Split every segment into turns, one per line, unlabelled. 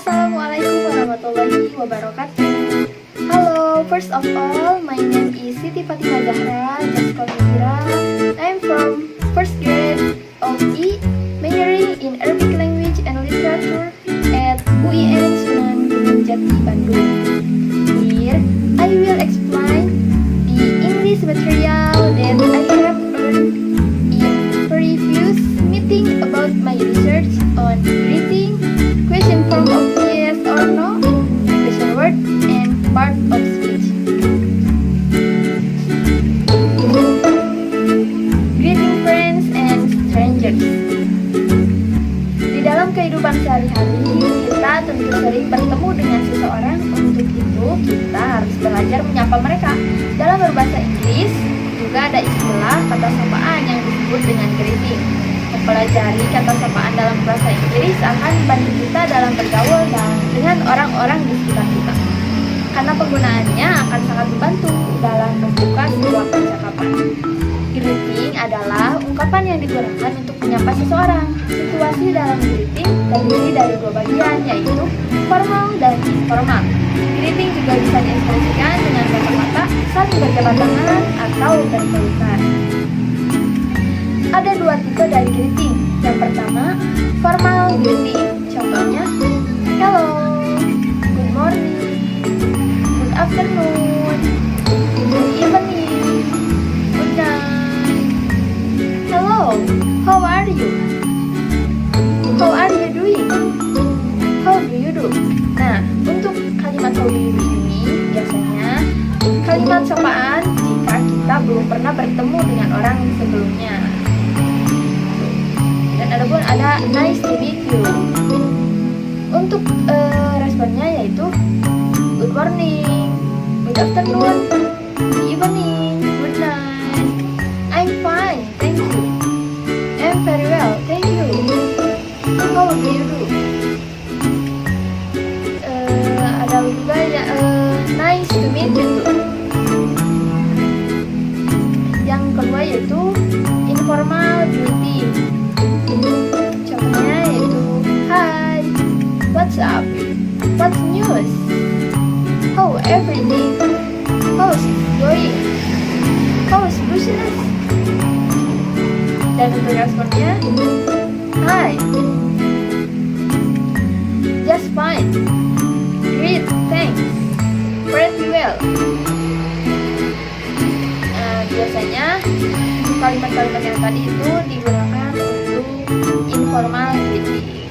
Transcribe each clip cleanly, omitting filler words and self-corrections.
Assalamualaikum warahmatullahi wabarakatuh. Hello, first of all, my name is Siti Fatimah Zahra, just call me Ira. I'm from first grade of E, majoring in Arabic language and literature at UIN Sunan Gunung Jati, Bandung. Here, I will explain the English material that I have learned in previous meeting about my research on greeting, question form of yes or no, question word, and part of speech. Greeting friends and strangers. Di dalam kehidupan sehari-hari, kita tentu sering bertemu dengan seseorang. Untuk itu, kita harus belajar menyapa mereka. Dalam berbahasa Inggris, juga ada istilah kata sapaan yang disebut dengan greeting. Mempelajari kata sapaan dalam bahasa Inggris akan membantu kita dalam bergaul dengan orang-orang di sekitar kita. Karena penggunaannya akan sangat membantu dalam membuka sebuah percakapan. Greeting adalah ungkapan yang digunakan untuk menyapa seseorang. Situasi dalam greeting terdiri dari dua bagian, yaitu formal dan informal. Greeting juga bisa diekspresikan dengan kata-kata saling berjabat tangan atau berpelukan. Ada dua tipe dari greeting. Yang pertama, formal greeting. Contohnya, hello, good morning, good afternoon, good evening, good night. Hello, how are you? How are you doing? How do you do? Nah, untuk kalimat how do you do ini biasanya kalimat sapaan jika kita belum pernah bertemu dengan orang sebelumnya. Dan adapun ada nice to meet you. Untuk responnya yaitu good morning, good afternoon, good evening, good night. I'm fine, thank you. I'm very well, thank you. How do you do? Ada juga ya nice to meet you too. Yang kedua yaitu informal greeting. Contohnya yaitu hi, what's up, what's news, how everything, how's going, how's business. Dan untuk responnya hi, just fine, great, thanks, pretty well. Biasanya kalimat-kalimat yang tadi itu digunakan untuk informal greeting.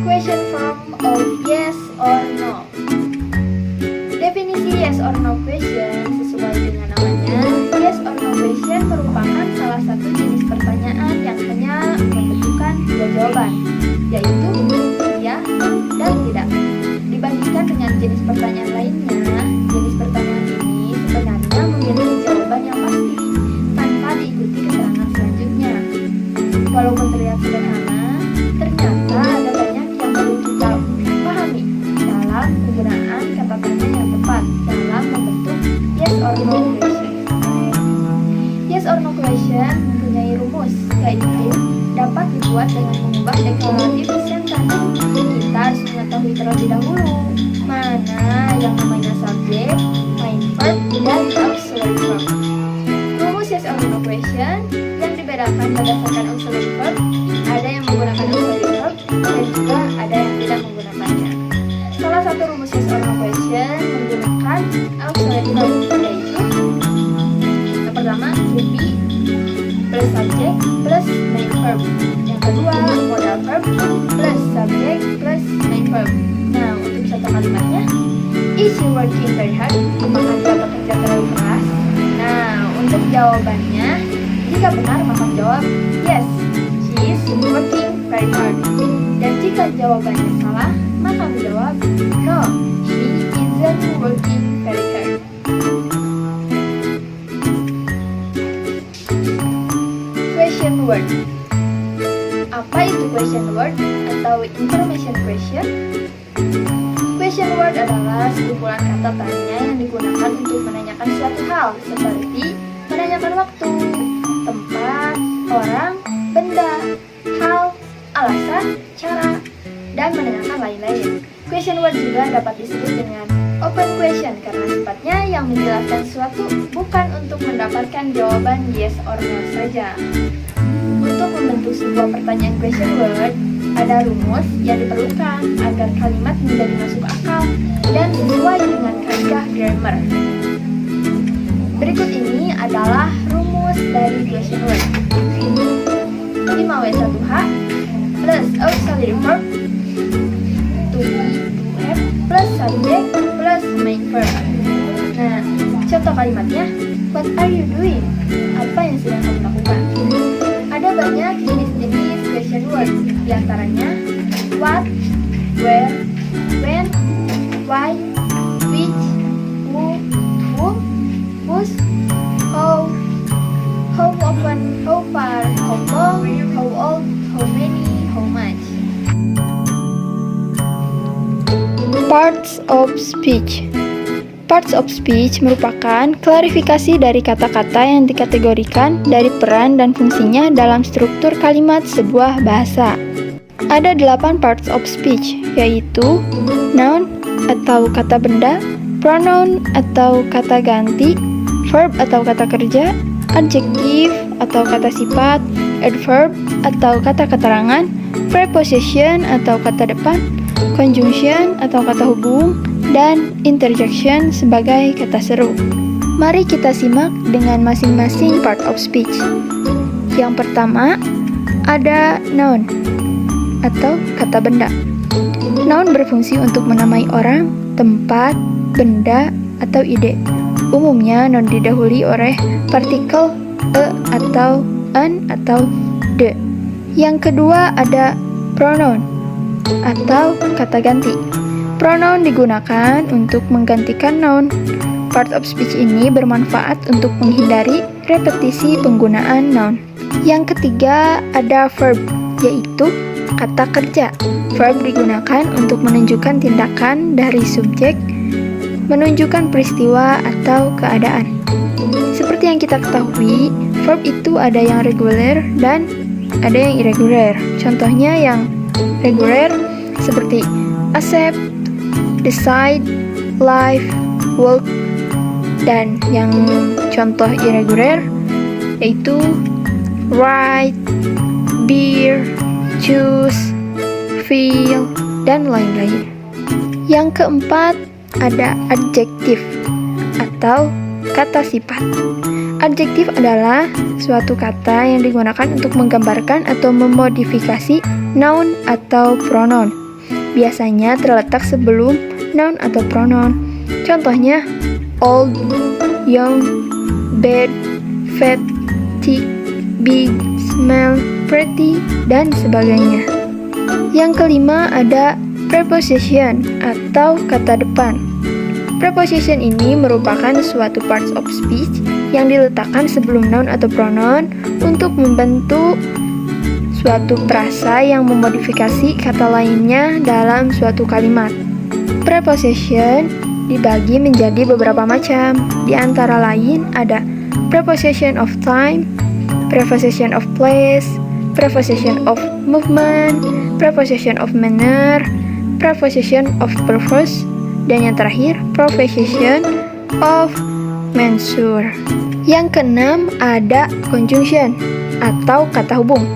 Question form of yes or no. Definisi yes or no question sesuai dengan namanya. Yes or no question merupakan salah satu jenis pertanyaan yang hanya membutuhkan dua jawaban, yaitu ya dan tidak. Dibandingkan dengan jenis pertanyaan lainnya, jenis pertanyaan ini sebenarnya memiliki jawaban yang pasti tanpa diikuti keterangan selanjutnya. Walaupun terlihat sederhana, ternyata ada banyak yang perlu kita pahami dalam penggunaan kata tanya yang tepat dalam membentuk yes or no question. Yes or no question mempunyai rumus, yaitu dapat dibuat dengan mengubah deklaratif sentence. Kita harus mengetahui terlebih dahulu mana yang namanya subjek, main verb, dan auxiliary verb. Rumus yes or no question yang dibedakan berdasarkan auxiliary verb, ada yang menggunakan auxiliary verb dan juga ada yang tidak menggunakannya. Salah satu rumus yes or no question menggunakan auxiliary verb, yaitu yang pertama to be plus subject plus main verb. Yang kedua modal verb plus subject plus main verb. Nah, untuk satu kalimatnya, is she working very hard? Apakah dia bekerja terlalu keras? Nah, untuk jawabannya, jika benar maka jawab yes, she is working very hard. Dan jika jawabannya salah, maka menjawab no, she isn't working very hard. Question word. Apa itu question word atau information question? Question word adalah sekumpulan kata tanya yang digunakan untuk menanyakan suatu hal, seperti menanyakan waktu, tempat, orang, benda, hal, alasan, cara, dan menanyakan lain-lain. Question word juga dapat disebut dengan open question karena sifatnya yang menjelaskan sesuatu bukan untuk mendapatkan jawaban yes or no saja. Untuk membentuk sebuah pertanyaan question word, ada rumus yang diperlukan agar kalimat menjadi masuk akal dan sesuai dengan kaidah grammar. Berikut ini adalah rumus dari question word. 5W1H plus auxiliary verb to be, to have plus subject plus main verb. Nah, contoh kalimatnya, what are you doing? Apa yang sedang kamu lakukan? Ada banyak jenis-jenis question word, diantaranya what, where, when, why, which, who, whom, whose, how often, how far, how long, how old, how many, how much.
Parts of speech. Parts of speech merupakan klarifikasi dari kata-kata yang dikategorikan dari peran dan fungsinya dalam struktur kalimat sebuah bahasa. Ada 8 parts of speech, yaitu noun atau kata benda, pronoun atau kata ganti, verb atau kata kerja, adjective atau kata sifat, adverb atau kata keterangan, preposition atau kata depan, conjunction atau kata hubung, dan interjection sebagai kata seru. Mari kita simak dengan masing-masing part of speech. Yang pertama, ada noun atau kata benda. Noun berfungsi untuk menamai orang, tempat, benda, atau ide. Umumnya noun didahului oleh partikel e atau an atau de. Yang kedua ada pronoun atau kata ganti. Pronoun digunakan untuk menggantikan noun. Part of speech ini bermanfaat untuk menghindari repetisi penggunaan noun. Yang ketiga ada verb, yaitu kata kerja. Verb digunakan untuk menunjukkan tindakan dari subjek, menunjukkan peristiwa atau keadaan. Seperti yang kita ketahui, verb itu ada yang reguler dan ada yang irregular. Contohnya yang reguler seperti accept, decide, live, work, dan yang contoh irregular yaitu write, bear, choose, feel, dan lain-lain. Yang keempat ada adjektif atau kata sifat. Adjektif adalah suatu kata yang digunakan untuk menggambarkan atau memodifikasi noun atau pronoun. Biasanya terletak sebelum noun atau pronoun. Contohnya old, young, bad, fat, thick, big, small, pretty, dan sebagainya. Yang kelima ada preposition atau kata depan. Preposition ini merupakan suatu parts of speech yang diletakkan sebelum noun atau pronoun untuk membentuk suatu frasa yang memodifikasi kata lainnya dalam suatu kalimat. Preposition dibagi menjadi beberapa macam. Di antara lain ada preposition of time, preposition of place, preposition of movement, preposition of manner, preposition of purpose, dan yang terakhir preposition of measure. Yang keenam ada conjunction atau kata hubung.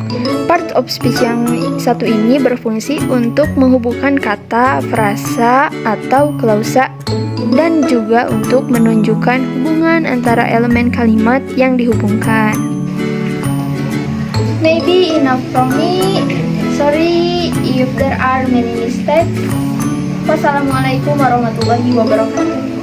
Part of speech yang satu ini berfungsi untuk menghubungkan kata, frasa, atau klausa, dan juga untuk menunjukkan hubungan antara elemen kalimat yang dihubungkan.
Maybe enough from me. Sorry if there are many mistakes. Wassalamualaikum warahmatullahi wabarakatuh.